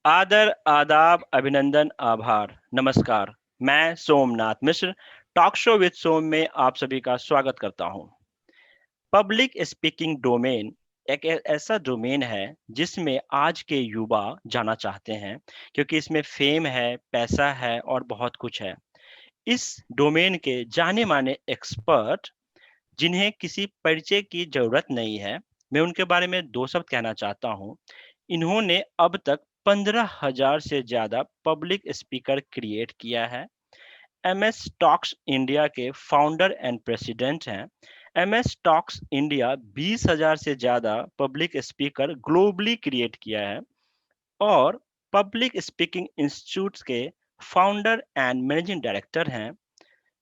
आदर, आदाब, अभिनंदन, आभार, नमस्कार। मैं सोमनाथ मिश्र टॉक शो विद सोम में आप सभी का स्वागत करता हूं। पब्लिक स्पीकिंग डोमेन एक ऐसा डोमेन है जिसमें आज के युवा जाना चाहते हैं, क्योंकि इसमें फेम है, पैसा है और बहुत कुछ है। इस डोमेन के जाने माने एक्सपर्ट जिन्हें किसी परिचय की जरूरत नहीं है, मैं उनके बारे में दो शब्द कहना चाहता हूं। इन्होंने अब तक 15,000 से ज्यादा पब्लिक स्पीकर क्रिएट किया है। एमएस टॉक्स इंडिया के फाउंडर एंड प्रेसिडेंट हैं। एमएस टॉक्स इंडिया 20,000 से ज्यादा पब्लिक स्पीकर ग्लोबली क्रिएट किया है और पब्लिक स्पीकिंग इंस्टीट्यूट्स के फाउंडर एंड मैनेजिंग डायरेक्टर हैं।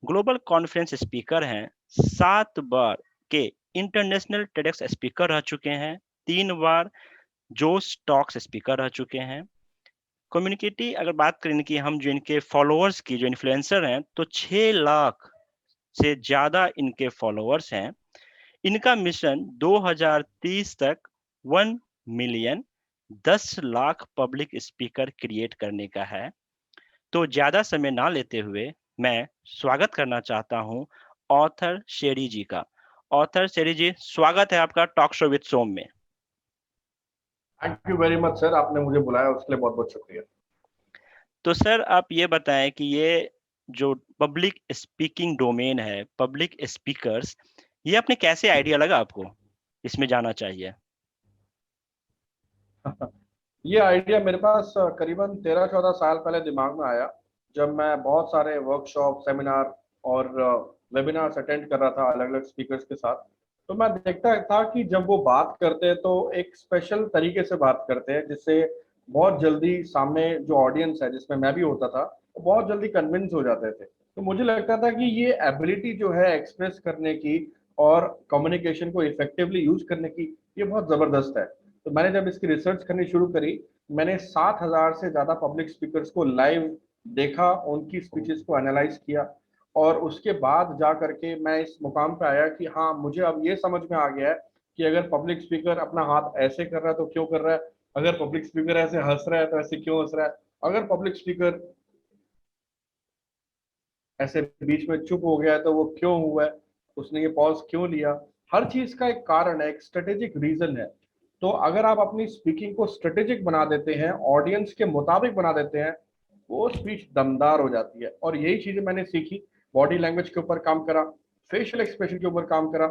ग्लोबल कॉन्फ्रेंस स्पीकर हैं। 7 बार के इंटरनेशनल टेडेक्स स्पीकर रह चुके हैं। 3 बार जोश टॉक्स स्पीकर रह चुके हैं। कम्युनिटी अगर बात करें कि हम जो इनके फॉलोअर्स की जो इन्फ्लुएंसर हैं, तो 6 लाख से ज्यादा इनके फॉलोअर्स हैं। इनका मिशन 2030 तक 1 million 10 lakh public speaker create करने का है। तो ज्यादा समय ना लेते हुए मैं स्वागत करना चाहता हूं ऑथर शेरी जी का। ऑथर शेरी जी, स्वागत है आपका टॉक शो विद सोम में। Thank you very much sir, आपने मुझे बुलाया उसके लिए बहुत बहुत शुक्रिया। तो सर, आप ये बताएं कि ये जो पब्लिक स्पीकिंग डोमेन है, पब्लिक स्पीकर्स, ये आपने कैसे आइडिया लगा आपको इसमें जाना चाहिए? ये आइडिया मेरे पास करीबन 13-14 साल पहले दिमाग में आया, जब मैं बहुत सारे वर्कशॉप, सेमिनार और वेबिनार्स अटेंड कर रहा था अलग अलग स्पीकर्स के साथ। तो मैं देखता था कि जब वो बात करते हैं तो एक स्पेशल तरीके से बात करते हैं, जिससे बहुत जल्दी सामने जो ऑडियंस है, जिसमें मैं भी होता था, वो बहुत जल्दी कन्विंस हो जाते थे। तो मुझे लगता था कि ये एबिलिटी जो है एक्सप्रेस करने की और कम्युनिकेशन को इफेक्टिवली यूज करने की, ये बहुत जबरदस्त है। तो मैंने जब इसकी रिसर्च करनी शुरू करी, मैंने 7,000 से ज्यादा पब्लिक स्पीकर्स को लाइव देखा, उनकी स्पीचेस को एनालाइज किया, और उसके बाद जा करके मैं इस मुकाम पे आया कि हाँ, मुझे अब ये समझ में आ गया है कि अगर पब्लिक स्पीकर अपना हाथ ऐसे कर रहा है तो क्यों कर रहा है, अगर पब्लिक स्पीकर ऐसे हंस रहा है तो ऐसे क्यों हंस रहा है, अगर पब्लिक स्पीकर ऐसे बीच में चुप हो गया है तो वो क्यों हुआ है, उसने ये पॉज क्यों लिया। हर चीज का एक कारण है, एक स्ट्रेटेजिक रीजन है। तो अगर आप अपनी स्पीकिंग को स्ट्रेटेजिक बना देते हैं, ऑडियंस के मुताबिक बना देते हैं, वो स्पीच दमदार हो जाती है। और यही चीजें मैंने सीखी, बॉडी लैंग्वेज के ऊपर काम करा, फेशियल एक्सप्रेशन के ऊपर काम करा,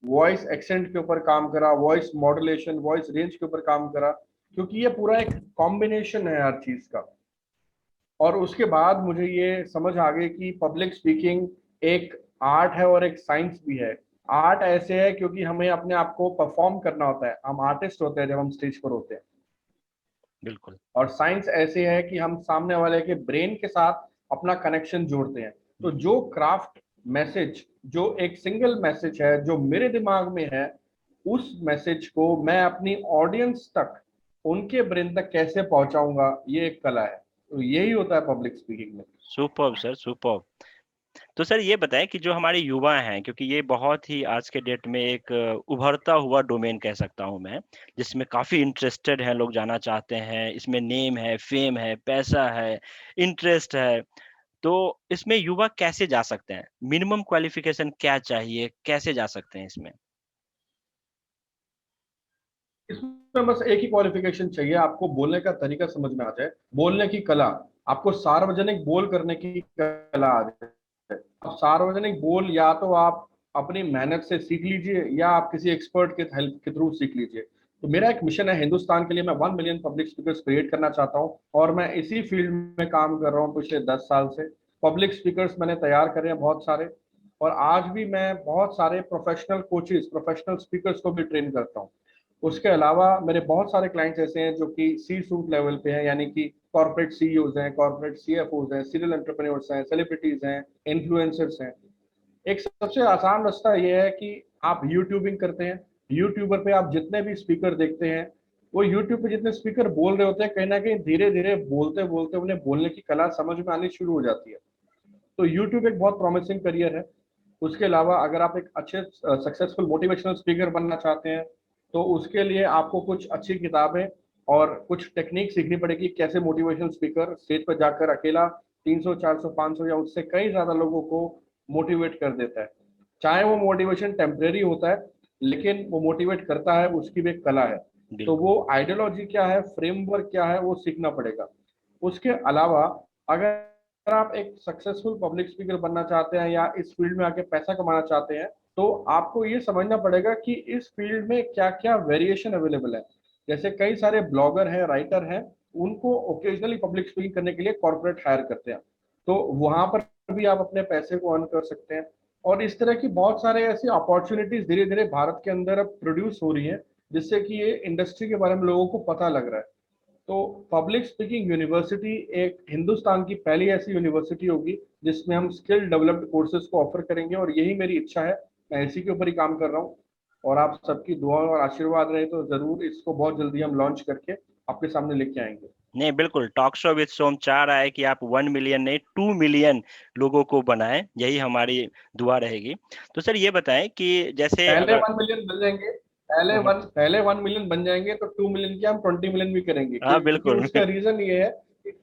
वॉइस एक्सेंट के ऊपर काम करा, वॉइस मॉड्यूलेशन, वॉइस रेंज के ऊपर काम करा, क्योंकि ये पूरा एक कॉम्बिनेशन है हर चीज का। और उसके बाद मुझे ये समझ आ गई कि पब्लिक स्पीकिंग एक आर्ट है और एक साइंस भी है। आर्ट ऐसे है क्योंकि हमें अपने आप को परफॉर्म करना होता है, हम आर्टिस्ट होते हैं जब हम स्टेज पर होते हैं। बिल्कुल। और साइंस ऐसे है कि हम सामने वाले के ब्रेन के साथ अपना कनेक्शन जोड़ते हैं। तो जो क्राफ्ट मैसेज, जो एक सिंगल मैसेज है जो मेरे दिमाग में है, उस मैसेज को मैं अपनी ऑडियंस तक, उनके ब्रेन तक कैसे पहुंचाऊंगा, ये एक कला है। तो यही होता है पब्लिक स्पीकिंग में। Superb sir, superb. तो सर ये बताएं कि जो हमारे युवा हैं, क्योंकि ये बहुत ही आज के डेट में एक उभरता हुआ डोमेन कह सकता हूं मैं, जिसमें काफी इंटरेस्टेड हैं, लोग जाना चाहते हैं, इसमें नेम है, फेम है, पैसा है, इंटरेस्ट है। तो इसमें युवा कैसे जा सकते हैं? मिनिमम क्वालिफिकेशन क्या चाहिए? कैसे जा सकते हैं इसमें? इसमें बस एक ही क्वालिफिकेशन चाहिए, आपको बोलने का तरीका समझ में आ जाए, बोलने की कला, आपको सार्वजनिक बोल करने की कला आ जाए। अब सार्वजनिक बोल या तो आप अपनी मेहनत से सीख लीजिए, या आप किसी एक्सपर्ट के हेल्प के थ्रू सीख लीजिए। तो मेरा एक मिशन है हिंदुस्तान के लिए, मैं 1 मिलियन पब्लिक स्पीकर्स क्रिएट करना चाहता हूँ, और मैं इसी फील्ड में काम कर रहा हूँ पिछले 10 साल से। पब्लिक स्पीकर्स मैंने तैयार करे हैं बहुत सारे, और आज भी मैं बहुत सारे प्रोफेशनल कोचेस, प्रोफेशनल स्पीकर्स को भी ट्रेन करता हूँ। उसके अलावा मेरे बहुत सारे क्लाइंट्स ऐसे हैं जो कि सी सूट लेवल पे हैं, यानी कि कॉर्पोरेट सीईओज हैं, कॉर्पोरेट सीएफओज हैं, सीरियल एंटरप्रेन्योर्स हैं, सेलिब्रिटीज हैं, इन्फ्लुएंसर्स हैं। एक सबसे आसान रास्ता ये है कि आप यूट्यूबिंग करते हैं। यूट्यूबर पे आप जितने भी स्पीकर देखते हैं, वो यूट्यूब पे जितने स्पीकर बोल रहे होते हैं, कहीं ना कहीं धीरे धीरे बोलते बोलते उन्हें बोलने की कला समझ में आनी शुरू हो जाती है। तो यूट्यूब एक बहुत प्रॉमिसिंग करियर है। उसके अलावा अगर आप एक अच्छे सक्सेसफुल मोटिवेशनल स्पीकर बनना चाहते हैं, तो उसके लिए आपको कुछ अच्छी किताबें और कुछ टेक्निक सीखनी पड़ेगी, कैसे मोटिवेशनल स्पीकर स्टेज पर जाकर अकेला 300 400 500 या उससे कई ज्यादा लोगों को मोटिवेट कर देता है। चाहे वो मोटिवेशन टेम्परेरी होता है, लेकिन वो मोटिवेट करता है, उसकी भी एक कला है। तो बिल्कुल। वो आइडियोलॉजी क्या है, फ्रेमवर्क क्या है, वो सीखना पड़ेगा। उसके अलावा अगर आप एक सक्सेसफुल पब्लिक स्पीकर बनना चाहते हैं या इस फील्ड में आके पैसा कमाना चाहते हैं, तो आपको ये समझना पड़ेगा कि इस फील्ड में क्या क्या वेरिएशन अवेलेबल है। जैसे कई सारे ब्लॉगर हैं, राइटर हैं, उनको ओकेजनली पब्लिक स्पीकिंग करने के लिए कॉर्पोरेट हायर करते हैं, तो वहां पर भी आप अपने पैसे को अर्न कर सकते हैं। और इस तरह की बहुत सारे ऐसी अपॉर्चुनिटीज धीरे धीरे भारत के अंदर अब प्रोड्यूस हो रही है, जिससे कि ये इंडस्ट्री के बारे में लोगों को पता लग रहा है। तो पब्लिक स्पीकिंग यूनिवर्सिटी एक हिंदुस्तान की पहली ऐसी यूनिवर्सिटी होगी जिसमें हम स्किल डेवलप्ड कोर्सेज को ऑफर करेंगे, और यही मेरी इच्छा है। मैं इसी के ऊपर ही काम कर रहा हूँ, और आप सबकी दुआ और आशीर्वाद रहे तो जरूर इसको बहुत जल्दी हम लॉन्च करके आपके सामने लेके आएंगे। नहीं, बिल्कुल, टॉक शो विद सोम चाह रहा है कि आप 1 मिलियन नहीं 2 मिलियन लोगों को बनाएं, यही हमारी दुआ रहेगी। तो सर ये बताएं कि जैसे पहले अगर 1 मिलियन बन जाएंगे, हम्म, पहले 1 मिलियन बन जाएंगे तो 2 मिलियन की हम 20 मिलियन भी करेंगे, हाँ क्योंकि बिल्कुल। उसका रीजन ये है कि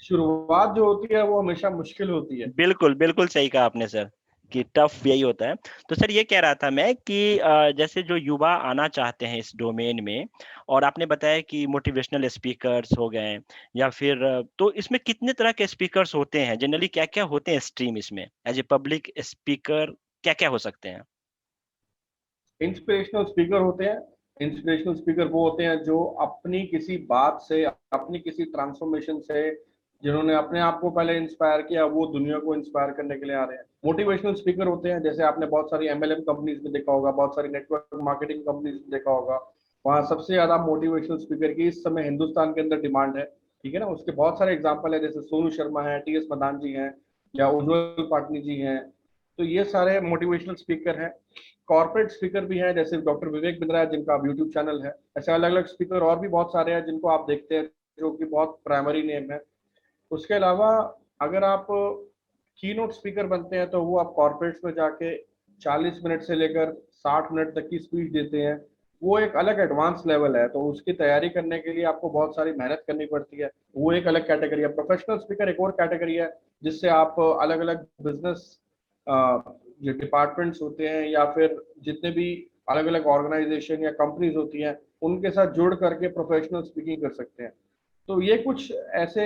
शुरुआत जो होती है वो हमेशा मुश्किल होती है। बिल्कुल बिल्कुल सही कहा आपने सर, कि टफ यही होता है। तो सर ये कह रहा था मैं कि जैसे जो युवा आना चाहते हैं इस डोमेन में, और आपने बताया कि मोटिवेशनल स्पीकर्स हो गए, या फिर तो इसमें कितने तरह के स्पीकर्स होते हैं, जनरली क्या क्या होते हैं स्ट्रीम इसमें एज ए पब्लिक स्पीकर, क्या क्या हो सकते हैं? इंस्पिरेशनल स्पीकर होते हैं। इंस्पिरेशनल स्पीकर वो होते हैं जो अपनी किसी बात से, अपनी किसी ट्रांसफॉर्मेशन से, जिन्होंने अपने आप को पहले इंस्पायर किया, वो दुनिया को इंस्पायर करने के लिए आ रहे हैं। मोटिवेशनल स्पीकर होते हैं, जैसे आपने बहुत सारी एमएलएम कंपनीज में देखा होगा, बहुत सारी नेटवर्क मार्केटिंग कंपनीज में देखा होगा, वहाँ सबसे ज्यादा मोटिवेशनल स्पीकर की इस समय हिंदुस्तान के अंदर डिमांड है। ठीक है ना, उसके बहुत सारे एग्जाम्पल है, जैसे सोनू शर्मा है, टीएस मदान जी हैं, या उज्जवल पाटनी जी हैं। तो ये सारे मोटिवेशनल स्पीकर हैं। कॉर्पोरेट स्पीकर भी हैं, जैसे डॉक्टर विवेक बिंद्रा है, जिनका यूट्यूब चैनल है। ऐसे अलग अलग स्पीकर और भी बहुत सारे हैं जिनको आप देखते हैं, जो कि बहुत प्राइमरी नेम है। उसके अलावा अगर आप की नोट स्पीकर बनते हैं, तो वो आप कॉर्पोरेट्स में जाके 40 मिनट से लेकर 60 मिनट तक की स्पीच देते हैं। वो एक अलग एडवांस लेवल है, तो उसकी तैयारी करने के लिए आपको बहुत सारी मेहनत करनी पड़ती है। वो एक अलग कैटेगरी है। प्रोफेशनल स्पीकर एक और कैटेगरी है, जिससे आप अलग अलग बिजनेस जो डिपार्टमेंट्स होते हैं, या फिर जितने भी अलग अलग ऑर्गेनाइजेशन या कंपनीज होती हैं, उनके साथ जुड़ करके प्रोफेशनल स्पीकिंग कर सकते हैं। तो ये कुछ ऐसे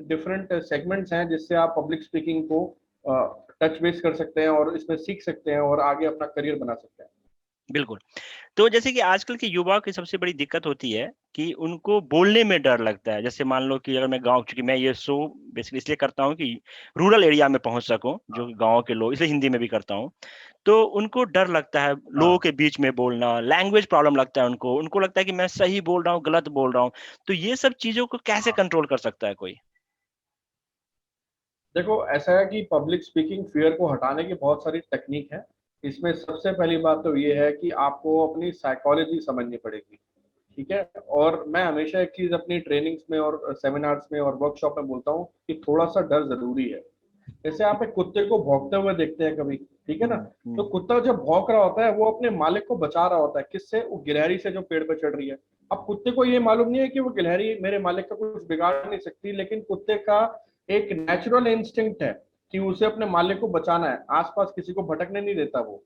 डिफरेंट सेगमेंट्स हैं जिससे आप पब्लिक स्पीकिंग को टच बेस कर सकते हैं, और इसमें सीख सकते हैं, और आगे अपना करियर बना सकते हैं। बिल्कुल। तो जैसे कि आजकल के युवाओं की सबसे बड़ी दिक्कत होती है कि उनको बोलने में डर लगता है। जैसे मान लो कि अगर मैं गाँव, चूँकि मैं ये शो बेसिकली इसलिए करता हूँ कि रूरल एरिया में पहुँच सकूँ, जो गाँव के लोग, इसलिए हिंदी में भी करता हूँ। तो उनको डर लगता है लोगों हाँ, के बीच में बोलना, लैंग्वेज प्रॉब्लम लगता है उनको। उनको लगता है कि मैं सही बोल रहा हूँ, गलत बोल रहा हूँ। तो ये सब चीज़ों को कैसे हाँ। कंट्रोल कर सकता है कोई? देखो, ऐसा है कि पब्लिक स्पीकिंग फियर को हटाने की बहुत सारी टेक्निक है। इसमें सबसे पहली बात तो ये है कि आपको अपनी साइकोलॉजी समझनी पड़ेगी। ठीक है, और मैं हमेशा एक चीज अपनी ट्रेनिंग्स में और सेमिनार्स में और वर्कशॉप में बोलता हूँ कि थोड़ा सा डर जरूरी है। जैसे आप एक कुत्ते को भौंकते हुए देखते हैं कभी, ठीक है ना, हम्म, तो कुत्ता जब भौंक रहा होता है, वो अपने मालिक को बचा रहा होता है, किससे? वो गिलहरी से जो पेड़ पे चढ़ रही है। अब कुत्ते को ये मालूम नहीं है कि वो गिलहरी मेरे मालिक का कुछ बिगाड़ नहीं सकती, लेकिन कुत्ते का एक नेचुरल इंस्टिंक्ट है कि उसे अपने मालिक को बचाना है, आसपास किसी को भटकने नहीं देता वो,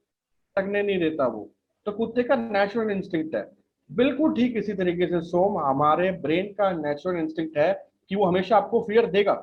भटकने नहीं देता वो। तो कुत्ते का नेचुरल इंस्टिंक्ट है। बिल्कुल ठीक इसी तरीके से सोम, हमारे ब्रेन का नेचुरल इंस्टिंक्ट है कि वो हमेशा आपको फियर देगा,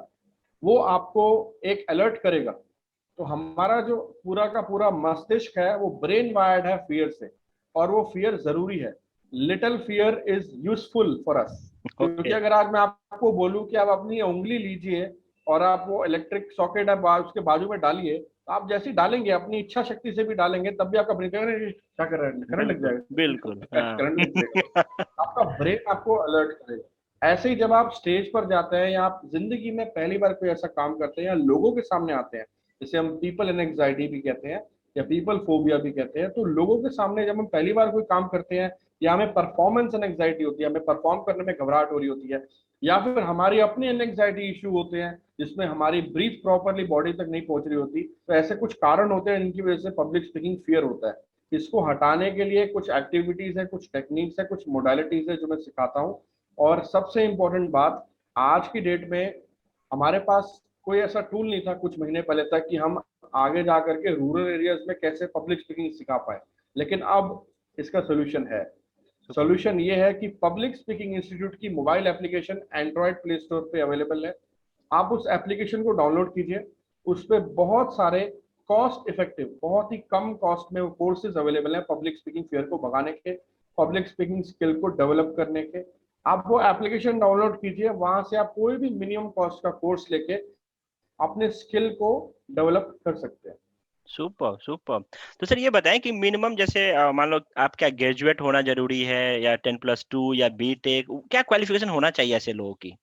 वो आपको एक अलर्ट करेगा। तो हमारा जो पूरा का पूरा मस्तिष्क है, वो ब्रेन वायर्ड है फियर से, और वो फियर जरूरी है। Little fear is useful for us. क्योंकि ओके। अगर आज मैं आपको बोलूं कि आप अपनी उंगली लीजिए, और आप वो इलेक्ट्रिक सॉकेट है उसके बाजू में डालिए, तो आप जैसे ही डालेंगे, अपनी इच्छा शक्ति से भी डालेंगे, तब भी आपका ब्रेन कहेगा, क्या कर रहे हैं, करंट लग बिल्कुल बिल्कुल, जाएगा, हाँ। करंट लग जाएगा। आपका ब्रेन आपको अलर्ट करेगा। ऐसे ही जब आप स्टेज पर जाते हैं, या आप जिंदगी में पहली बार कोई ऐसा काम करते हैं, या लोगों के सामने आते हैं, जिसे हम पीपल एंड एंग्जाइटी भी कहते हैं, या पीपल फोबिया भी कहते हैं, तो लोगों के सामने जब हम पहली बार कोई काम करते हैं, या हमें परफॉर्मेंस एंड एंग्जाइटी होती है, हमें परफॉर्म करने में घबराहट हो रही होती है, या फिर हमारी अपनी एंग्जाइटी इशू होते हैं, जिसमें हमारी ब्रीथ प्रॉपरली बॉडी तक नहीं पहुंच रही होती, तो ऐसे कुछ कारण होते हैं जिनकी वजह से पब्लिक स्पीकिंग फियर होता है। इसको हटाने के लिए कुछ एक्टिविटीज है, कुछ टेक्निक्स है, कुछ मोडालिटीज है जो मैं सिखाता हूँ। और सबसे इम्पोर्टेंट बात, आज की डेट में हमारे पास कोई ऐसा टूल नहीं था कुछ महीने पहले तक कि हम आगे जा करके रूरल एरियाज में कैसे पब्लिक स्पीकिंग सिखा पाए, लेकिन अब इसका सोल्यूशन है। सुपर। सोल्यूशन ये है कि पब्लिक स्पीकिंग इंस्टीट्यूट की mobile application Android play store पे अवेलेबल है। आप उस एप्लीकेशन को डाउनलोड कीजिए, उस पर बहुत सारे कॉस्ट इफेक्टिव, बहुत ही कम कॉस्ट में कोर्सेज अवेलेबल हैं पब्लिक स्पीकिंग फियर को भगाने के, पब्लिक स्पीकिंग स्किल को डेवलप करने के। आप वो एप्लीकेशन डाउनलोड कीजिए, वहां से आप कोई भी मिनिमम कॉस्ट का कोर्स लेके अपने स्किल को डेवलप कर सकते हैं। Super super. तो सर ये बताएं कि मिनिमम जैसे मान लो आप क्या ग्रेजुएट होना जरूरी है या 10+2 या बीटेक, क्या क्वालिफिकेशन होना चाहिए ऐसे लोगों की?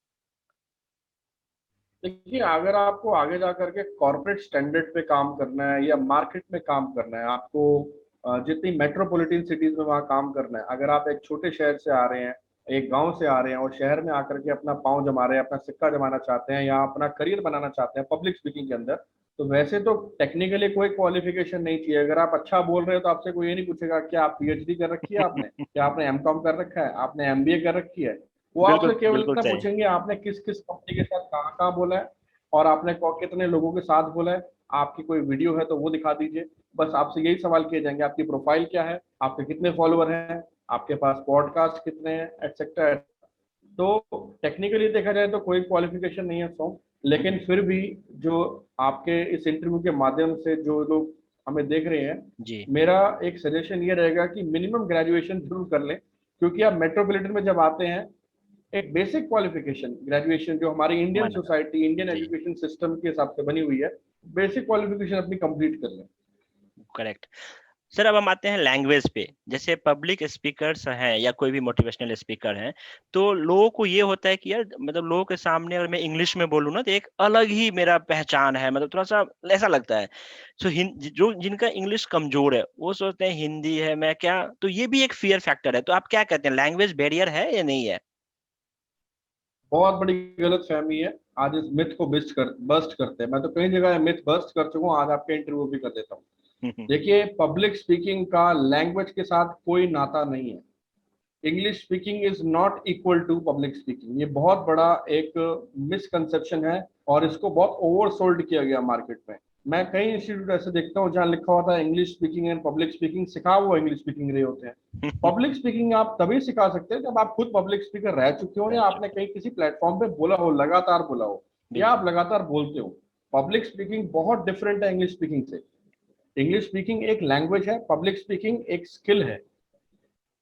देखिए, अगर आपको आगे जा करके कॉर्पोरेट स्टैंडर्ड पे काम करना है या मार्केट में काम करना है, आपको जितनी मेट्रोपॉलिटन सिटीज में वहाँ काम करना है, अगर आप एक छोटे शहर से आ रहे हैं, एक गांव से आ रहे हैं और शहर में आकर के अपना पांव जमा रहे हैं, अपना सिक्का जमाना चाहते हैं या अपना करियर बनाना चाहते हैं पब्लिक स्पीकिंग के अंदर, तो वैसे तो टेक्निकली कोई क्वालिफिकेशन नहीं चाहिए। अगर आप अच्छा बोल रहे हो तो आपसे कोई ये नहीं पूछेगा क्या आप पीएचडी कर रखी है आपने, क्या आपने एमकॉम कर रखा है, आपने एमबीए कर रखी है। वो बिल्कुल आपसे केवल बिल्कुल इतना सही। पूछेंगे आपने किस किस कंपनी के साथ कहाँ कहाँ बोला है और आपने कितने लोगों के साथ बोला है, आपकी कोई वीडियो है तो वो दिखा दीजिए। बस आपसे यही सवाल किए जाएंगे, आपकी प्रोफाइल क्या है, आपके कितने फॉलोअर हैं, आपके पास पॉडकास्ट कितने हैं, एक्सेट्रा। तो टेक्निकली देखा जाए तो कोई क्वालिफिकेशन नहीं है सो, लेकिन फिर भी जो आपके इस इंटरव्यू के माध्यम से जो लोग हमें देख रहे हैं, जी। मेरा एक सजेशन ये रहेगा कि मिनिमम ग्रेजुएशन जरूर कर लें, क्योंकि आप मेट्रोपॉलिटन में जब आते हैं, एक बेसिक क्वालिफिकेशन ग्रेजुएशन जो हमारी इंडियन माना। सोसाइटी, इंडियन जी। एजुकेशन सिस्टम के हिसाब से बनी हुई है, बेसिक क्वालिफिकेशन अपनी कंप्लीट कर लें। करेक्ट। सर अब हम आते हैं लैंग्वेज पे। जैसे पब्लिक स्पीकर्स हैं या कोई भी मोटिवेशनल स्पीकर हैं, तो लोगों को ये होता है कि यार मतलब लोगों के सामने अगर मैं इंग्लिश में बोलूँ ना तो एक अलग ही मेरा पहचान है, मतलब थोड़ा सा ऐसा लगता है। सो जो जिनका इंग्लिश कमजोर है वो सोचते हैं हिंदी है मैं क्या, तो ये भी एक फियर फैक्टर है। तो आप क्या कहते हैं, लैंग्वेज बैरियर है या नहीं है? बहुत बड़ी गलत फहमी है। आज इस मिथ को बस्ट करते हैं। मैं तो कई जगह मिथ बस्ट कर चुका हूँ, आज आपके इंटरव्यू भी कर देता हूँ। देखिए, पब्लिक स्पीकिंग का लैंग्वेज के साथ कोई नाता नहीं है। English speaking is not equal to public speaking, ये बहुत बड़ा एक मिसकंसेप्शन है और इसको बहुत ओवरसोल्ड किया गया मार्केट में। मैं कई इंस्टीट्यूट ऐसे देखता हूँ जहाँ लिखा होता है English speaking and public speaking, सिखा वो इंग्लिश स्पीकिंग रहे होते हैं। पब्लिक स्पीकिंग आप तभी सिखा सकते हैं जब आप खुद पब्लिक स्पीकर रह चुके हो या आपने कहीं किसी प्लेटफॉर्म पे बोला हो, लगातार बोला हो या बिल्कुल। आप लगातार बोलते हो। पब्लिक स्पीकिंग बहुत डिफरेंट है इंग्लिश स्पीकिंग से। इंग्लिश स्पीकिंग एक लैंग्वेज है, पब्लिक स्पीकिंग एक स्किल है।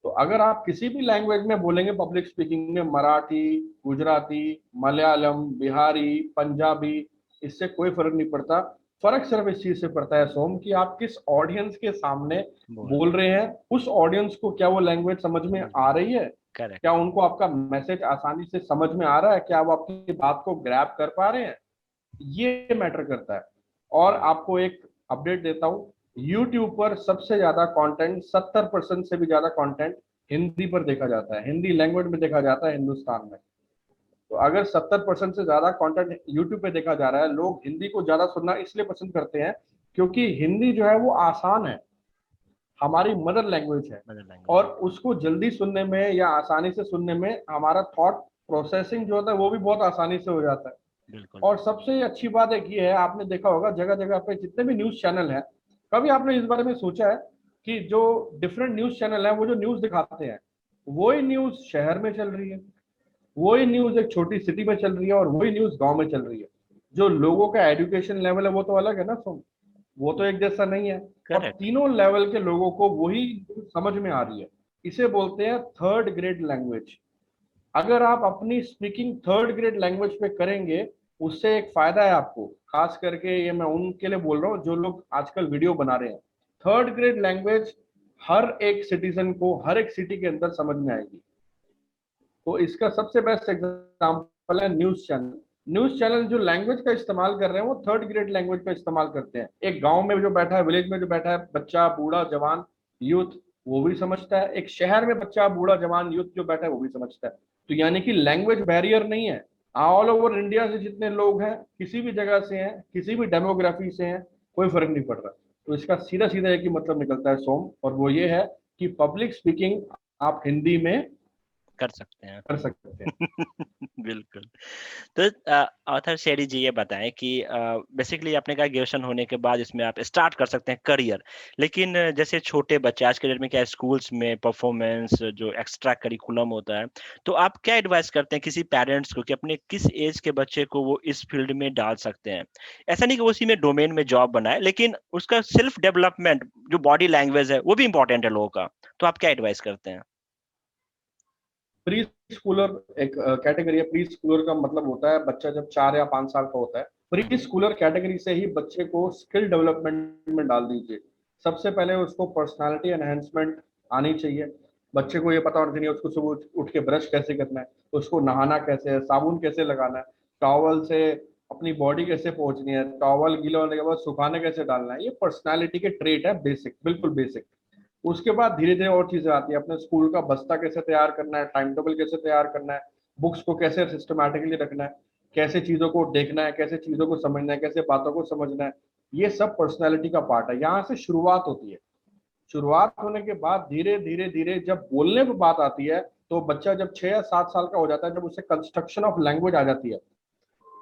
तो अगर आप किसी भी लैंग्वेज में बोलेंगे पब्लिक स्पीकिंग में, मराठी, गुजराती, मलयालम, बिहारी, पंजाबी, इससे कोई फर्क नहीं पड़ता। फर्क सिर्फ इस चीज से पड़ता है सोम कि आप किस ऑडियंस के सामने बोल बोल रहे हैं, उस ऑडियंस को क्या वो लैंग्वेज समझ में आ रही है, करेक्ट। क्या उनको आपका मैसेज आसानी से समझ में आ रहा है, क्या वो आपकी बात को ग्रैब कर पा रहे हैं, ये मैटर करता है। और आपको एक अपडेट देता हूँ, YouTube पर सबसे ज्यादा कंटेंट, 70% से भी ज्यादा कंटेंट हिंदी पर देखा जाता है, हिंदी लैंग्वेज में देखा जाता है हिंदुस्तान में। तो अगर 70% से ज्यादा कंटेंट YouTube पे देखा जा रहा है, लोग हिंदी को ज्यादा सुनना इसलिए पसंद करते हैं क्योंकि हिंदी जो है वो आसान है, हमारी मदर लैंग्वेज है। मदर और लैंग्वेज। उसको जल्दी सुनने में या आसानी से सुनने में हमारा थॉट प्रोसेसिंग जो होता है वो भी बहुत आसानी से हो जाता है। बिल्कुल। और सबसे अच्छी बात एक ये है, आपने देखा होगा जगह जगह पे जितने भी न्यूज चैनल हैं, कभी आपने इस बारे में सोचा है कि जो डिफरेंट न्यूज चैनल हैं वो जो न्यूज दिखाते हैं, वही न्यूज शहर में चल रही है, वही न्यूज एक छोटी सिटी में चल रही है और वही न्यूज गांव में चल रही है। जो लोगों का एजुकेशन लेवल है वो तो अलग है ना, सुन, वो तो एक जैसा नहीं है। और करेक्ट। तीनों लेवल के लोगों को वही समझ में आ रही है। इसे बोलते हैं थर्ड ग्रेड लैंग्वेज। अगर आप अपनी स्पीकिंग थर्ड ग्रेड लैंग्वेज पे करेंगे, उससे एक फायदा है आपको, खास करके ये मैं उनके लिए बोल रहा हूँ जो लोग आजकल वीडियो बना रहे हैं। थर्ड ग्रेड लैंग्वेज हर एक सिटीजन को हर एक सिटी के अंदर समझ में आएगी। तो इसका सबसे बेस्ट एग्जांपल है न्यूज चैनल। न्यूज चैनल जो लैंग्वेज का इस्तेमाल कर रहे हैं वो थर्ड ग्रेड लैंग्वेज का इस्तेमाल करते हैं। एक गांव में जो बैठा है, विलेज में जो बैठा है, बच्चा, बूढ़ा, जवान, यूथ, वो भी समझता है। एक शहर में बच्चा, बूढ़ा, जवान, यूथ जो बैठा है वो भी समझता है। तो यानी कि लैंग्वेज बैरियर नहीं है। ऑल ओवर इंडिया से जितने लोग हैं, किसी भी जगह से हैं, किसी भी डेमोग्राफी से हैं, कोई फर्क नहीं पड़ रहा। तो इसका सीधा सीधा एक ही मतलब निकलता है सोम, और वो ये है कि पब्लिक स्पीकिंग आप हिंदी में कर सकते हैं। कर सकते हैं। बिल्कुल। तो ऑथर शेरी जी ये बताएँ कि बेसिकली आपने कहा ग्रेजुएशन होने के बाद इसमें आप स्टार्ट कर सकते हैं करियर। लेकिन जैसे छोटे बच्चे आज के डेट में क्या है स्कूल्स में परफॉर्मेंस जो एक्स्ट्रा करिकुलम होता है, तो आप क्या एडवाइस करते हैं किसी पेरेंट्स को कि अपने किस एज के बच्चे को वो इस फील्ड में डाल सकते हैं? ऐसा नहीं कि वो उसी में डोमेन में जॉब बनाए, लेकिन उसका सेल्फ डेवलपमेंट जो बॉडी लैंग्वेज है, वो भी इम्पोर्टेंट है लोगों का। तो आप क्या एडवाइस करते हैं? प्री स्कूलर एक कैटेगरी है। प्री स्कूलर का मतलब होता है बच्चा जब 4 या 5 साल का होता है। हुँ, प्री हुँ। स्कूलर कैटेगरी से ही बच्चे को स्किल डेवलपमेंट में डाल दीजिए। सबसे पहले उसको पर्सनालिटी एनहेंसमेंट आनी चाहिए। बच्चे को ये पता होना चाहिए उसको सुबह उठ के ब्रश कैसे करना है, उसको नहाना कैसे है, साबुन कैसे लगाना है, टॉवल से अपनी बॉडी कैसे पहुंचनी है, टॉवल गीला होने के बाद सुखाने कैसे डालना है। ये पर्सनालिटी के ट्रेट है, बेसिक, बिल्कुल बेसिक। उसके बाद धीरे धीरे और चीजें आती है। अपने स्कूल का बस्ता कैसे तैयार करना है, टाइम टेबल कैसे तैयार करना है, बुक्स को कैसे सिस्टमैटिकली रखना है, कैसे चीजों को देखना है, कैसे चीजों को समझना है, कैसे बातों को समझना है। ये सब पर्सनैलिटी का पार्ट है। यहाँ से शुरुआत होती है। शुरुआत होने के बाद धीरे धीरे धीरे जब बोलने पर बात आती है, तो बच्चा जब 6 या 7 साल का हो जाता है, जब उसे कंस्ट्रक्शन ऑफ लैंग्वेज आ जाती है।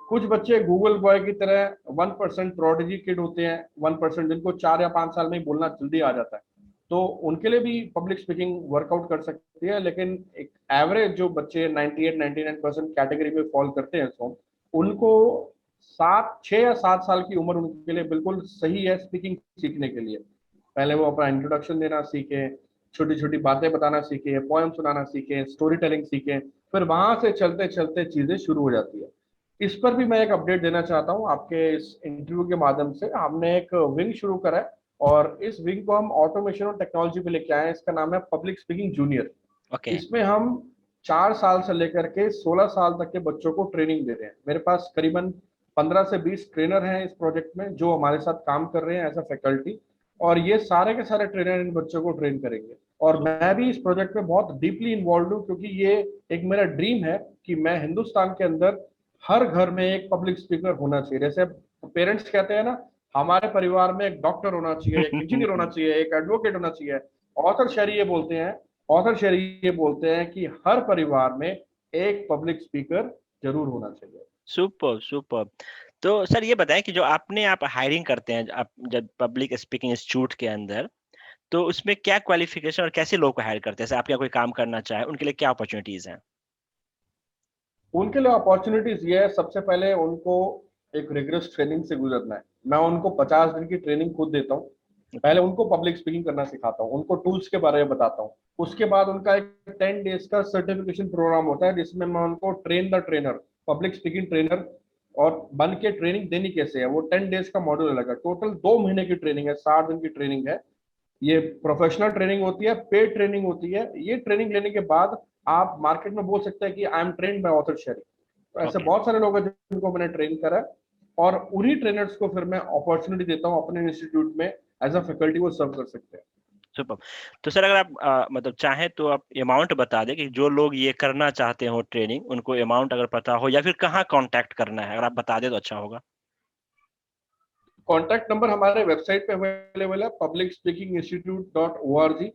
कुछ बच्चे गूगल बॉय की तरह 1% प्रोडिजी किड होते हैं, 1% जिनको 4 या 5 साल में ही बोलना जल्दी आ जाता है। तो उनके लिए भी पब्लिक स्पीकिंग वर्कआउट कर सकती है। लेकिन एक एवरेज जो बच्चे 98-99% कैटेगरी में फॉल करते हैं, सो उनको 6 या 7 साल की उम्र उनके लिए बिल्कुल सही है स्पीकिंग सीखने के लिए। पहले वो अपना इंट्रोडक्शन देना सीखे, छोटी छोटी बातें बताना सीखे, पोएम सुनाना सीखे, स्टोरी टेलिंग सीखे। फिर वहां से चलते चलते चीजें शुरू हो जाती है। इस पर भी मैं एक अपडेट देना चाहता हूँ आपके इस इंटरव्यू के माध्यम से। हमने एक विंग शुरू करा है और इस विंग को हम ऑटोमेशन और टेक्नोलॉजी पे लेके आए हैं। इसका नाम है पब्लिक स्पीकिंग जूनियर। ओके, इसमें हम 4 साल से लेकर के 16 साल तक के बच्चों को ट्रेनिंग दे रहे हैं। मेरे पास करीबन 15 से 20 ट्रेनर हैं इस प्रोजेक्ट में जो हमारे साथ काम कर रहे हैं एज अ फैकल्टी। और ये सारे के सारे ट्रेनर इन बच्चों को ट्रेन करेंगे। और मैं भी इस प्रोजेक्ट में बहुत डीपली इन्वॉल्व हूँ, क्योंकि ये एक मेरा ड्रीम है कि मैं हिंदुस्तान के अंदर हर घर में एक पब्लिक स्पीकर होना चाहिए। जैसे पेरेंट्स कहते हैं ना, हमारे परिवार में एक डॉक्टर होना चाहिए, एक इंजीनियर होना चाहिए, एक एडवोकेट होना चाहिए। ऑथर शेरी ये बोलते हैं ऑथर शेरी ये बोलते हैं कि हर परिवार में एक पब्लिक स्पीकर जरूर होना चाहिए। Superb, superb. तो सर ये बताएँ कि जो आप हायरिंग करते हैं, आप जब पब्लिक स्पीकिंग इंस्टीट्यूट के अंदर, तो उसमें क्या क्वालिफ़िकेशन और कैसे लोगों को हायर करते हैं? जैसे आपके यहाँ कोई काम करना चाहे, उनके लिए क्या अपॉर्च्युनिटीज़ हैं? उनके लिए अपॉर्चुनिटीज ये है, सबसे पहले उनको एक रिगरस ट्रेनिंग से गुजरना है। मैं उनको 50 दिन की ट्रेनिंग खुद देता हूँ। ओके, पहले उनको पब्लिक स्पीकिंग करना सिखाता हूँ, उनको टूल्स के बारे में बताता हूँ। उसके बाद उनका एक 10 डेज का सर्टिफिकेशन प्रोग्राम होता है जिसमें मैं उनको train the trainer, public speaking trainer और बन के ट्रेनिंग देनी कैसे है, वो 10 डेज का मॉड्यूल अलग है। टोटल 2 महीने की ट्रेनिंग है, 60 दिन की ट्रेनिंग है। ये प्रोफेशनल ट्रेनिंग होती है, पेड ट्रेनिंग होती है। ये ट्रेनिंग लेने के बाद आप मार्केट में बोल सकते हैं कि I am train by author शेरी। तो ऐसे ओके, बहुत सारे लोग हैं जिनको मैंने ट्रेन करा है। और उन्हीं ट्रेनर्स को फिर मैं अपॉर्चुनिटी देता हूँ अपने इंस्टीट्यूट में एज अ फैकल्टी, वो सर्व कर सकते हैं। सुपर्ब। तो सर अगर आप मतलब चाहें तो आप अमाउंट बता दें कि जो लोग ये करना चाहते हों ट्रेनिंग, उनको अमाउंट अगर पता हो या फिर कहाँ कॉन्टैक्ट करना है? अगर आप बता दें तो अच्छा होगा। कॉन्टैक्ट नंबर हमारे वेबसाइट पे अवेलेबल है, publicspeakinginstitute.org।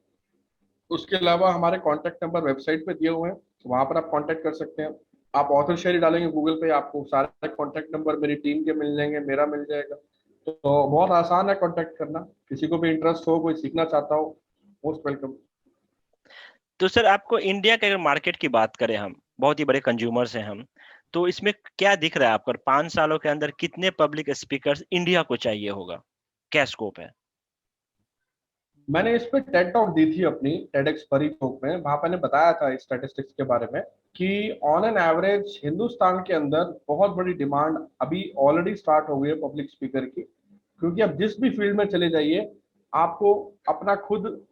उसके अलावा हमारे कॉन्टैक्ट नंबर वेबसाइट पे दिए हुए हैं, वहां पर आप कॉन्टैक्ट कर सकते हैं। आप ऑथर शेरी डालेंगे गूगल पे, आपको सारे कॉन्टैक्ट नंबर मेरी टीम के मिल जाएंगे, मेरा मिल जाएगा। तो बहुत आसान है कॉन्टैक्ट करना। किसी को भी इंटरेस्ट हो, कोई सीखना चाहता हो, मोस्ट वेलकम। तो सर आपको इंडिया के अगर मार्केट की बात करें हम, बहुत ही बड़े कंज्यूमर्स हैं हम, तो इसमें क्या दिख रहा है आपको 5 सालों के अंदर कितने पब्लिक स्पीकर्स इंडिया को चाहिए होगा? क्या स्कोप है? मैंने इस पे टेड टॉक दी थी अपनी टेडेक्स परी टॉक में। वहां मैंने बताया था स्टैटिस्टिक्स के बारे में कि ऑन एन एवरेज हिंदुस्तान के अंदर बहुत बड़ी डिमांड अभी ऑलरेडी स्टार्ट हो गई है पब्लिक स्पीकर की। क्योंकि अब जिस भी फील्ड में चले जाइए, आपको अपना खुद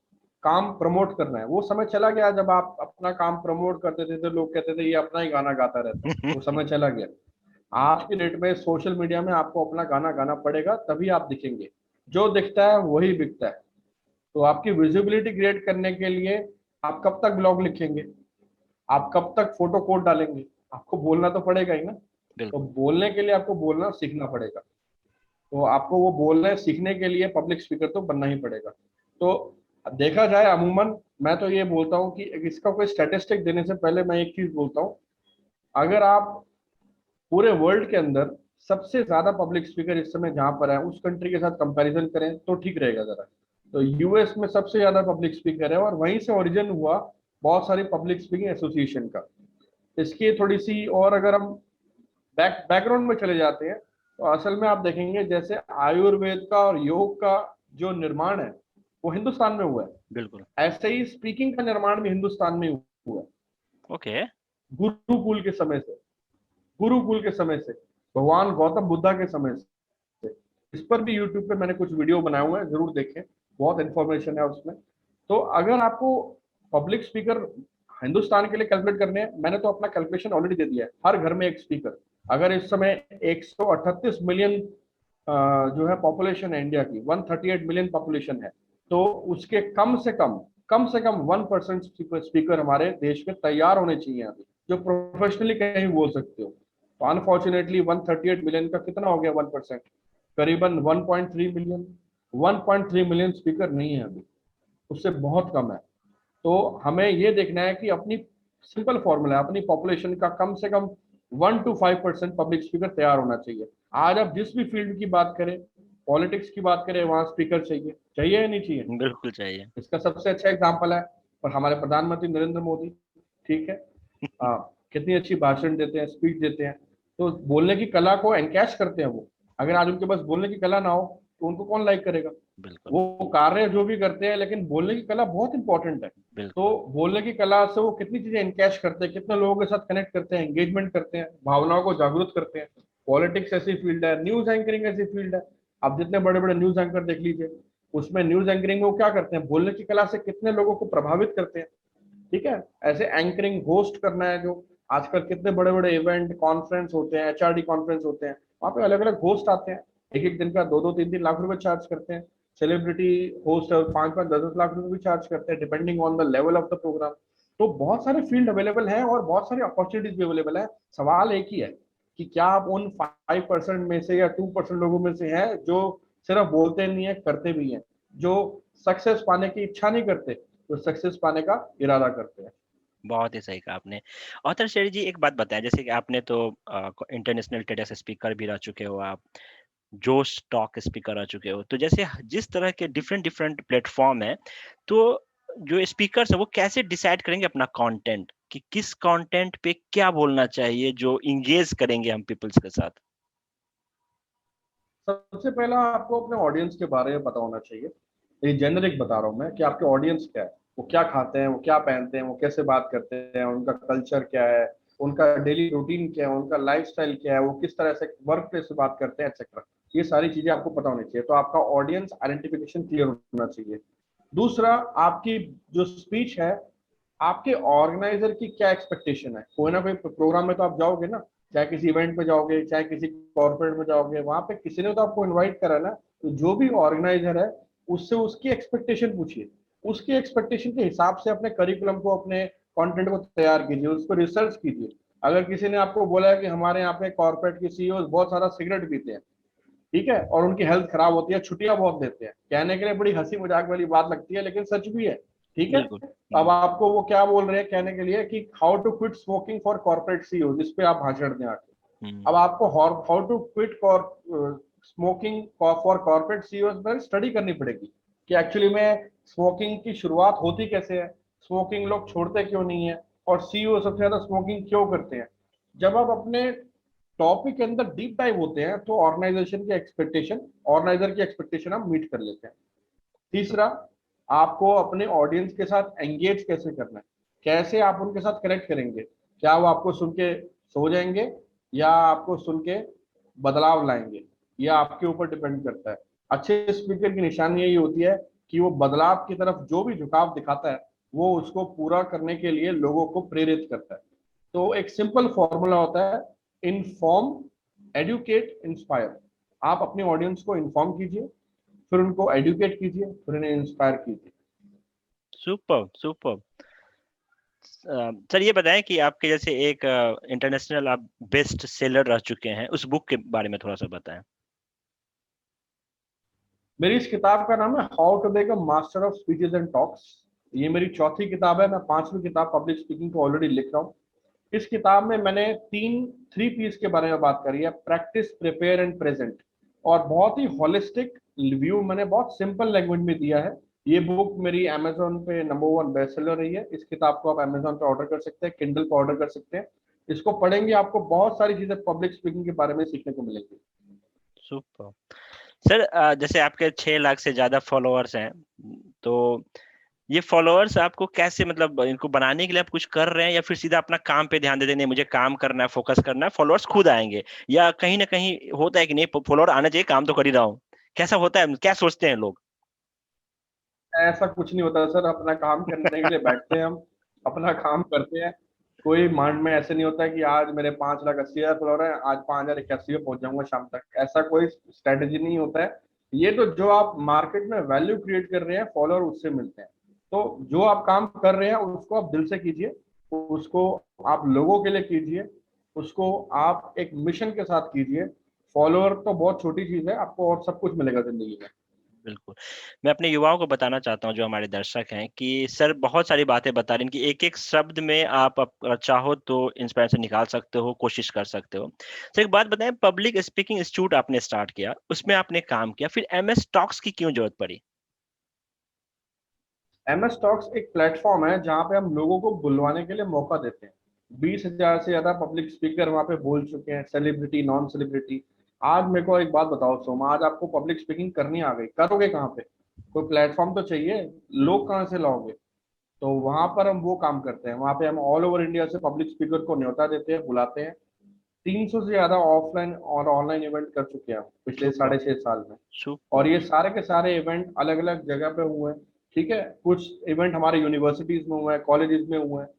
काम प्रमोट करना है। वो समय चला गया जब आप अपना काम प्रमोट करते थे तो लोग कहते थे ये अपना ही गाना गाता रहता है। वो समय चला गया। आज की डेट में सोशल मीडिया में आपको अपना गाना गाना पड़ेगा, तभी आप दिखेंगे। जो दिखता है वही बिकता है। तो आपकी विजिबिलिटी क्रिएट करने के लिए आप कब तक ब्लॉग लिखेंगे, आप कब तक फोटो कोड डालेंगे? आपको बोलना तो पड़ेगा ही ना। तो बिल्कुल। बोलने के लिए आपको बोलना सीखना पड़ेगा। तो आपको वो बोलना सीखने के लिए पब्लिक स्पीकर तो बनना ही पड़ेगा। तो अब देखा जाए अमूमन, मैं तो ये बोलता हूँ कि इसका कोई स्टैटिस्टिक देने से पहले मैं एक चीज बोलता हूँ। अगर आप पूरे वर्ल्ड के अंदर सबसे ज्यादा पब्लिक स्पीकर इस समय जहां पर है उस कंट्री के साथ कंपैरिजन करें तो ठीक रहेगा जरा। तो यूएस में सबसे ज्यादा पब्लिक स्पीकर है और वहीं से ओरिजिन हुआ बहुत सारी पब्लिक स्पीकिंग एसोसिएशन का। इसकी थोड़ी सी और अगर हम बैकग्राउंड में चले जाते हैं तो असल में आप देखेंगे जैसे आयुर्वेद का और योग का जो निर्माण है वो हिंदुस्तान में हुआ है, बिल्कुल। ऐसे ही स्पीकिंग का निर्माण भी हिंदुस्तान में ही हुआ है। ओके। गुरुकुल के समय से, गुरुकुल के समय से, भगवान गौतम बुद्धा के समय से। इस पर भी यूट्यूब पे मैंने कुछ वीडियो बनाए हुए हैं, जरूर देखें, बहुत इंफॉर्मेशन है उसमें। तो अगर आपको पब्लिक स्पीकर हिंदुस्तान के लिए कैलकुलेट करने हैं, मैंने तो अपना कैलकुलेशन ऑलरेडी दे दिया है। हर घर में एक स्पीकर। अगर इस समय 138 मिलियन जो है पॉपुलेशन है इंडिया की, 138 मिलियन पॉपुलेशन है, तो उसके कम से कम 1% स्पीकर हमारे देश में तैयार होने चाहिए अभी, जो प्रोफेशनली कहीं बोल सकते हो। तो अनफॉर्चुनेटली 138 मिलियन का कितना हो गया 1%? करीबन 1.3 मिलियन। 1.3 मिलियन स्पीकर नहीं है अभी, उससे बहुत कम है। तो हमें ये देखना है कि अपनी सिंपल फॉर्मूला है, अपनी पॉपुलेशन का कम से कम 1 to 5% पब्लिक स्पीकर तैयार होना चाहिए। आज आप जिस भी फील्ड की बात करें, पॉलिटिक्स की बात करें, वहां स्पीकर चाहिए, चाहिए या नहीं चाहिए? बिल्कुल चाहिए। इसका सबसे अच्छा एग्जाम्पल है और हमारे प्रधानमंत्री नरेंद्र मोदी। ठीक है, कितनी अच्छी भाषण देते हैं, स्पीच देते हैं, तो बोलने की कला को एनकैश करते हैं वो। अगर आज उनके पास बोलने की कला ना हो तो उनको कौन लाइक करेगा? बिल्कुल। वो कार्य जो भी करते हैं, लेकिन बोलने की कला बहुत इंपॉर्टेंट है। तो बिल्कुल। बोलने की कला से वो कितनी चीजें एनकैश करते हैं, कितने लोगों के साथ कनेक्ट करते हैं, एंगेजमेंट करते हैं, भावनाओं को जागरूक करते हैं। पॉलिटिक्स ऐसी फील्ड है, न्यूज एंकरिंग ऐसी फील्ड है। आप जितने बड़े बड़े न्यूज एंकर देख लीजिए, उसमें न्यूज एंकरिंग में वो क्या करते हैं, बोलने की कला से कितने लोगों को प्रभावित करते हैं। ठीक है, ऐसे एंकरिंग होस्ट करना है, जो आजकल कितने बड़े बड़े इवेंट कॉन्फ्रेंस होते हैं, एचआरडी कॉन्फ्रेंस होते हैं, वहां पे अलग अलग होस्ट आते हैं, एक एक दिन का 2-2 3-3 लाख रुपए चार्ज करते हैं। सेलिब्रिटी होस्ट और 5-5 10-10 लाख रुपए भी चार्ज करते हैं, depending on the level of the program. तो बहुत सारे फील्ड अवेलेबल हैं और बहुत सारी अपॉर्चुनिटीज भी अवेलेबल है। सवाल एक ही है कि क्या आप उन 5% में से या 2% लोगों में से हैं जो सिर्फ बोलते नहीं है, करते भी हैं, जो सक्सेस पाने की इच्छा नहीं करते, तो सक्सेस पाने का इरादा करते हैं। बहुत ही सही कहा आपने। ऑथर शेरी जी, एक बात बताएं, जैसे कि आपने तो इंटरनेशनल टेडेक्स स्पीकर भी रह चुके हो आप, जोश टॉक स्पीकर रह चुके हो, तो जैसे जिस तरह के डिफरेंट डिफरेंट प्लेटफॉर्म है, तो जो स्पीकर्स है वो कैसे डिसाइड करेंगे अपना कंटेंट, कि किस कंटेंट पे क्या बोलना चाहिए जो इंगेज करेंगे हम पीपल्स के साथ? सबसे पहला आपको अपने ऑडियंस के बारे में पता होना चाहिए। ये जेनरिक बता रहा हूँ मैं कि आपके ऑडियंस क्या है, वो क्या खाते हैं, वो क्या पहनते हैं, वो कैसे बात करते हैं, उनका कल्चर क्या है, उनका डेली रूटीन क्या है, उनका लाइफस्टाइल क्या है, वो किस तरह से वर्क प्लेस से बात करते हैं, एक्सेट्रा। ये सारी चीजें आपको पता होनी चाहिए। तो आपका ऑडियंस आइडेंटिफिकेशन क्लियर होना चाहिए। दूसरा, आपकी जो स्पीच है, आपके ऑर्गेनाइजर की क्या एक्सपेक्टेशन है। कोई ना कोई प्रोग्राम में तो आप जाओगे ना, चाहे किसी इवेंट में जाओगे, चाहे किसी कॉर्पोरेट में जाओगे, वहां पे किसी ने तो आपको इनवाइट करा ना। तो जो भी ऑर्गेनाइजर है उससे उसकी एक्सपेक्टेशन पूछिए, उसकी एक्सपेक्टेशन के हिसाब से अपने करिकुलम को, अपने कंटेंट को तैयार कीजिए, उस पर रिसर्च कीजिए। अगर किसी ने आपको बोला है कि हमारे यहाँ पे कॉर्पोरेट के सीईओ बहुत सारा सिगरेट पीते हैं, ठीक है, और उनकी हेल्थ खराब होती है, छुट्टियां बहुत देते हैं, कहने के लिए बड़ी हंसी मजाक वाली बात लगती है, लेकिन सच भी है। ठीक है, बिल्कुल। अब आपको वो क्या बोल रहे हैं कहने के लिए कि how to quit smoking for corporate CEO, जिस पे आप भाषण दें आके। अब आपको how to quit smoking for corporate CEO पर स्टडी करनी पड़ेगी कि एक्चुअली में स्मोकिंग की शुरुआत होती कैसे है, स्मोकिंग लोग छोड़ते क्यों नहीं है, और सीईओ सबसे ज्यादा स्मोकिंग क्यों करते हैं। जब आप अपने टॉपिक के अंदर डीप डाइव होते हैं तो ऑर्गेनाइजर की एक्सपेक्टेशन हम मीट कर लेते हैं। तीसरा, आपको अपने ऑडियंस के साथ एंगेज कैसे करना है, कैसे आप उनके साथ कनेक्ट करेंगे। क्या वो आपको सुन के सो जाएंगे या आपको सुन के बदलाव लाएंगे, ये आपके ऊपर डिपेंड करता है। अच्छे स्पीकर की निशानी यही होती है कि वो बदलाव की तरफ जो भी झुकाव दिखाता है, वो उसको पूरा करने के लिए लोगों को प्रेरित करता है। तो एक सिंपल फॉर्मूला होता है, इन्फॉर्म, एडुकेट, इंस्पायर। आप अपने ऑडियंस को इन्फॉर्म कीजिए, फिर उनको एडुकेट कीजिए, फिर उन्हें इंस्पायर कीजिए। Super super. सर, ये बताएं कि आपके जैसे एक इंटरनेशनल आप बेस्ट सेलर रह चुके हैं, उस बुक के बारे में थोड़ा सा बताएं। मेरी इस किताब का नाम है how to make a master of speeches and talks. ये मेरी चौथी किताब है, मैं 5वीं किताब पब्लिक स्पीकिंग को ऑलरेडी लिख रहा हूँ। इस किताब में मैंने थ्री पीस के बारे में बात करी है, प्रैक्टिस, प्रिपेयर एंड प्रेजेंट। और बहुत ही होलिस्टिक व्यू मैंने बहुत सिंपल लैंग्वेज में दिया है। ये बुक मेरी अमेजोन पे नंबर 1 बेस्टसेलर रही है। इस किताब को आप अमेजोन पे ऑर्डर कर सकते हैं, किंडल पे ऑर्डर कर सकते हैं। इसको पढ़ेंगे आपको बहुत सारी चीजें पब्लिक स्पीकिंग के बारे में सीखने को मिलेगी। सुपर। सर जैसे आपके 6 लाख से ज्यादा फॉलोअर्स हैं, तो ये फॉलोअर्स आपको कैसे, मतलब इनको बनाने के लिए आप कुछ कर रहे हैं या फिर सीधा अपना काम पे ध्यान दे देने, मुझे काम करना है, फोकस करना है, फॉलोअर्स खुद आएंगे, या कहीं ना कहीं होता है कि नहीं फॉलोअर आना चाहिए, काम तो कर ही रहा हूँ, कैसा होता है, क्या सोचते हैं लोग? ऐसा कुछ नहीं होता सर, अपना काम करने के लिए बैठते हैं हम, अपना काम करते हैं। कोई माइंड में ऐसे नहीं होता है कि आज मेरे 5,80,000 फॉलोअर हैं, आज 5,081 पे पहुंच जाऊंगा शाम तक। ऐसा कोई स्ट्रेटेजी नहीं होता है। ये तो जो आप मार्केट में वैल्यू क्रिएट कर रहे हैं फॉलोअर उससे मिलते हैं। तो जो आप काम कर रहे हैं उसको आप दिल से कीजिए, उसको आप लोगों के लिए कीजिए, उसको आप एक मिशन के साथ कीजिए। फॉलोअर तो बहुत छोटी चीज है, आपको और सब कुछ मिलेगा जिंदगी में। बिल्कुल। मैं अपने युवाओं को बताना चाहता हूँ, जो हमारे दर्शक हैं, कि सर बहुत सारी बातें बता रहे हैं, कि एक-एक शब्द में आप चाहो तो इंस्पिरेशन निकाल सकते हो, कोशिश कर सकते हो। सर एक बात बताएँ, पब्लिक स्पीकिंग इंस्टीट्यूट आपने स्टार्ट किया, उसमें आपने काम किया, फिर एमएस टॉक्स की क्यों जरूरत पड़ी? एमएस टॉक्स एक प्लेटफॉर्म है जहाँ पे हम लोगों को बुलवाने के लिए मौका देते हैं। 20,000 से ज्यादा पब्लिक स्पीकर वहाँ पे बोल चुके हैं, सेलिब्रिटी, नॉन सेलिब्रिटी। आज मेरे को एक बात बताओ सोमा, आज आपको पब्लिक स्पीकिंग करनी आ गई, करोगे कहाँ पे? कोई प्लेटफॉर्म तो चाहिए, लोग कहाँ से लाओगे? तो वहां पर हम वो काम करते हैं। वहां पे हम ऑल ओवर इंडिया से पब्लिक स्पीकर को न्योता देते हैं, बुलाते हैं। 300 से ज्यादा ऑफलाइन और ऑनलाइन इवेंट कर चुके हैं हम पिछले सुपर, 6.5 साल में। और सुपर, ये सारे के सारे इवेंट अलग अलग जगह पे हुए हैं। ठीक है, कुछ इवेंट हमारे यूनिवर्सिटीज में हुए हैं, कॉलेजेस में हुए हैं।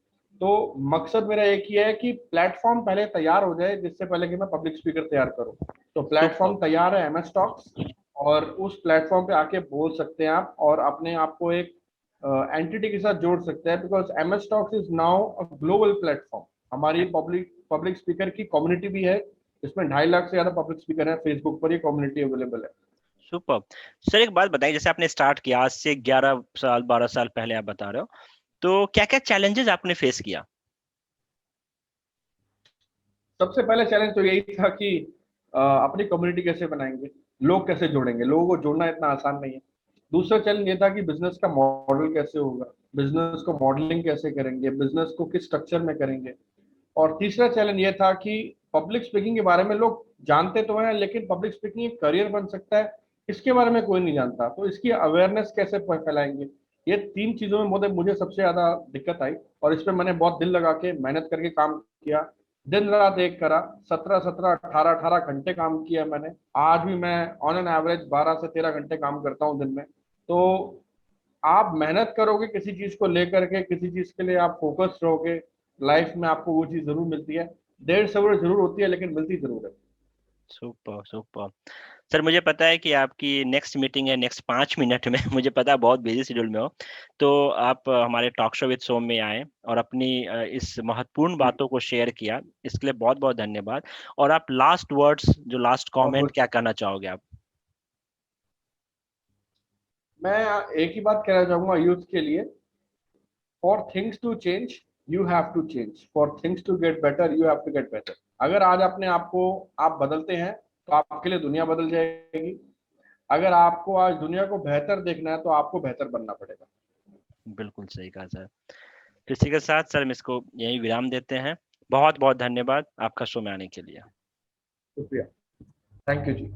तो मकसद मेरा एक ही है कि प्लेटफॉर्म पहले तैयार हो जाए, जिससे पहले कि मैं पब्लिक स्पीकर तैयार करूं। तो सुपर। प्लेटफॉर्म तैयार है, एमएस टॉक्स। और उस प्लेटफॉर्म पे आके बोल सकते हैं आप, और अपने आप को एक एंटिटी के साथ जोड़ सकते हैं, because MS talks is now a global platform. हमारी पब्लिक पब्लिक स्पीकर की कम्युनिटी भी है। इसमें 2.5 लाख से ज्यादा पब्लिक स्पीकर है, फेसबुक पर ये कम्युनिटी अवेलेबल है। सुपर। सर एक बात बताइए, जैसे आपने स्टार्ट किया आज से 11 साल 12 साल पहले आप बता रहे हो, तो क्या क्या चैलेंजेस आपने फेस किया? सबसे पहले चैलेंज तो यही था कि अपनी कम्युनिटी कैसे बनाएंगे, लोग कैसे जोड़ेंगे। लोगों को जोड़ना इतना आसान नहीं है। दूसरा चैलेंज ये था कि बिजनेस का मॉडल कैसे होगा, बिजनेस को मॉडलिंग कैसे करेंगे, बिजनेस को किस स्ट्रक्चर में करेंगे। और तीसरा चैलेंज ये था कि पब्लिक स्पीकिंग के बारे में लोग जानते तो हैं, लेकिन पब्लिक स्पीकिंग एक करियर बन सकता है, इसके बारे में कोई नहीं जानता। तो इसकी अवेयरनेस कैसे फैलाएंगे। ये 3 चीजों में मुझे सबसे ज्यादा दिक्कत आई, और इस पर मैंने बहुत दिल लगा के मेहनत करके काम किया। दिन रात एक करा, 17-17, 18-18 घंटे काम किया मैंने। आज भी मैं ऑन एन एवरेज 12 से 13 घंटे काम करता हूँ दिन में। तो आप मेहनत करोगे किसी चीज को लेकर के, किसी चीज के लिए आप फोकस रहोगे, लाइफ में आपको वो चीज जरूर मिलती है। देर सवेर जरूर होती है, लेकिन मिलती जरूर है। Super, super. सर मुझे पता है कि आपकी नेक्स्ट मीटिंग है नेक्स्ट 5 मिनट में मुझे पता है बहुत बिजी शेड्यूल में हो। तो आप हमारे टॉक शो विद सोम में आए और अपनी इस महत्वपूर्ण जी, बातों को शेयर किया, इसके लिए बहुत-बहुत धन्यवाद। और आप लास्ट वर्ड्स, जो लास्ट बहुत कमेंट बहुत। क्या कहना चाहोगे आप? मैं एक ही बात कहना चाहूंगा यूथ के लिए, for things to change you have to change, for things to get better you have to get better. अगर आज अपने आप को आप बदलते हैं तो आपके लिए दुनिया बदल जाएगी। अगर आपको आज दुनिया को बेहतर देखना है तो आपको बेहतर बनना पड़ेगा। बिल्कुल सही कहा सर। तो इसी के साथ सर हम इसको यहीं विराम देते हैं। बहुत-बहुत धन्यवाद आपका शो में आने के लिए। शुक्रिया। Thank you ji.